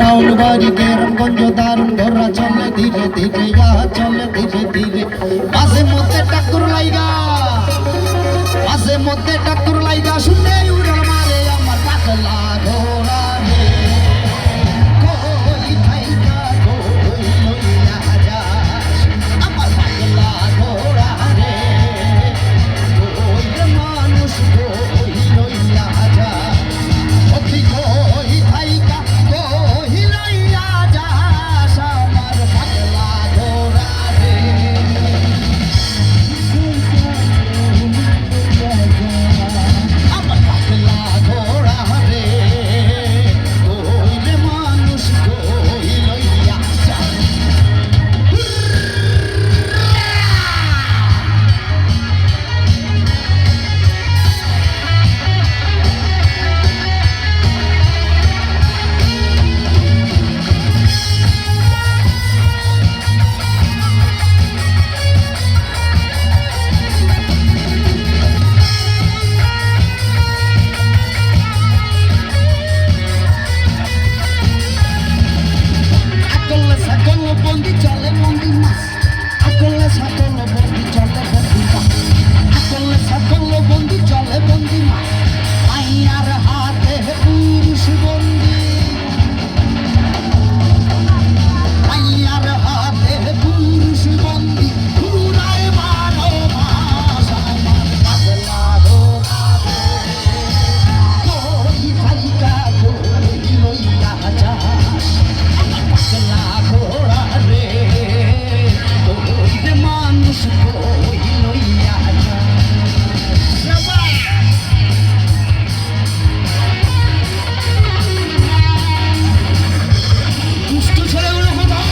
বাউলবাড়ি কেরামগঞ্জ দারুণ ধরা চলে ধীরে ধীরে চলে ধীরে ধীরে মাঝে মধ্যে টাকুর লাইগা শুনে উড়াল মারে আমার পাগলা ঘোড়া রে কই থাইকা কই লইয়া যাস আমার পাগলা ঘোড়া রে কই রে মানুষ কই লইয়া যাস সত্যি কই থাইকা কই লইয়া যাস আমার পাগলা ঘোড়া রে আমার পাগলা ঘোড়া রে কই রে মানুষ কই লইয়া যাস আকলে সকল বন্দি চলে বন্দি মাস আকলে সকল বন্দি চলে বন্দি মাস আকলে সকল বন্দি চলে বন্দি মাস মাইয়ার হাতে পুরুষ বন্দি মাইয়ার হাতে পুরুষ বন্দি ঘুরায় 12 মাস আমার পাগলা ঘোড়া রে কই থাইকা কই লইয়া যাস আমার পাগলা ঘোড়া রে কই রে মানুষ কই লইয়া যাস দুষ্টু ছেলেগুলো কোথায়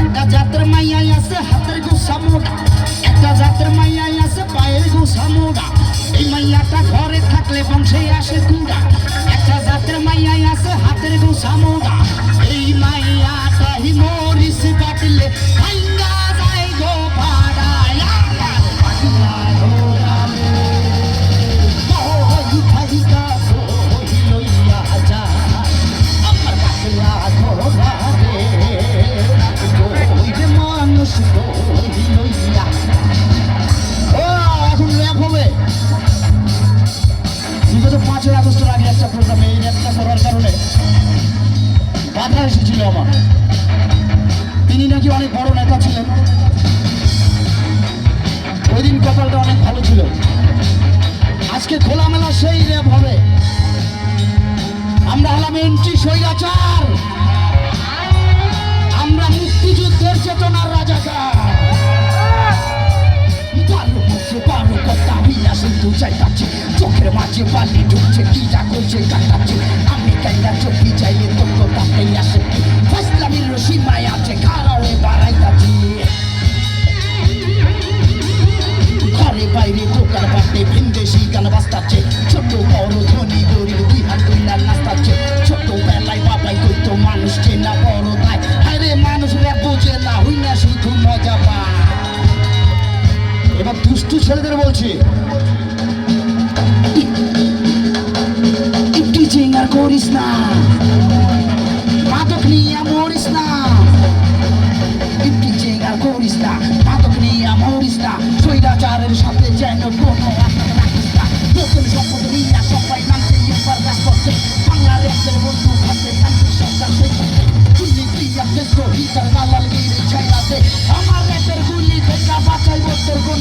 একটা জাতের মাইয়া আছে হাতের গোসা মোড়া একটা জাতের মাইয়া আছে পায়ের গোসা মোড়া এই মাইয়াটা ঘরে থাকলে বংশে আসে কুড়া একটা জাতের মাইয়া আছে হাতের গোসা মোড়া এই মাইয়াটা মরিস বাটলে ভাঙ্গা যায় গো পাড়ায় আমার পাগলা ঘোড়া রে কই থাইকা কই লইয়া যাস আমার পাগলা ঘোড়া রে কই রে মানুষ কই লইয়া ও এখন র্যাপ হবে বিগত 5ই আগস্টের আগে একটা প্রোগ্রামে এই র্যাপটা করার কারণে বাধা এসেছিল আমার তিনি নাকি অনেক বড় নেতা ছিলেন ওই দিন কপালটা অনেক ভালো ছিল আজকে খোলামেলা সেই র্যাপ হবে আমরা হলাম এন্ট্রি স্বৈরাচার আমরা মুক্তিযুদ্ধের চেতনার রাজাকার বারো মুখে 12 কথা হইয়া সিন্ধু চাইতাছে চোখের মাঝে বালি ঢুকছে কি যা করছে কাটাচ্ছে আমি কাইলা চোখি চাইলে তোর কথাতেই আসে ফাইসলামির সীমায় আছে কারারে বাড়াইতাছি ঘরে বাইরে দোকান বাটে ভিনদেশি গান বাজতাছে ছোট বড় ধনী গরিব 2 হাত 2 লাল নাচতাছে ছোট বেলায় বাবাই কইতো মানুষ চেনা বড় তাই আরে মানুষ রে বোঝে না হই না শুধু মজা পায় এবার দুষ্টু ছেলেদের বলছি একটু চিঙ্গার করিস না মাদক নিয়ে মরিস না একটু চিঙ্গার করিস না মাদক নিয়ে মরিস না স্বৈরাচারের সাথে যেন কোনো আশা রাখিস না নতুন সম্পদ নিয়ে সবাই নামছে এবার কাজ করছে বাংলা রেপের বন্ধু হাতে শান্তি সরকার শেখাচ্ছে চুল্লি প্রিয়া পেস্ট হিটার দালাল গিরি ছাইরাতে আমার রেপের গুলি থেকে বাঁচাইব তোর কোন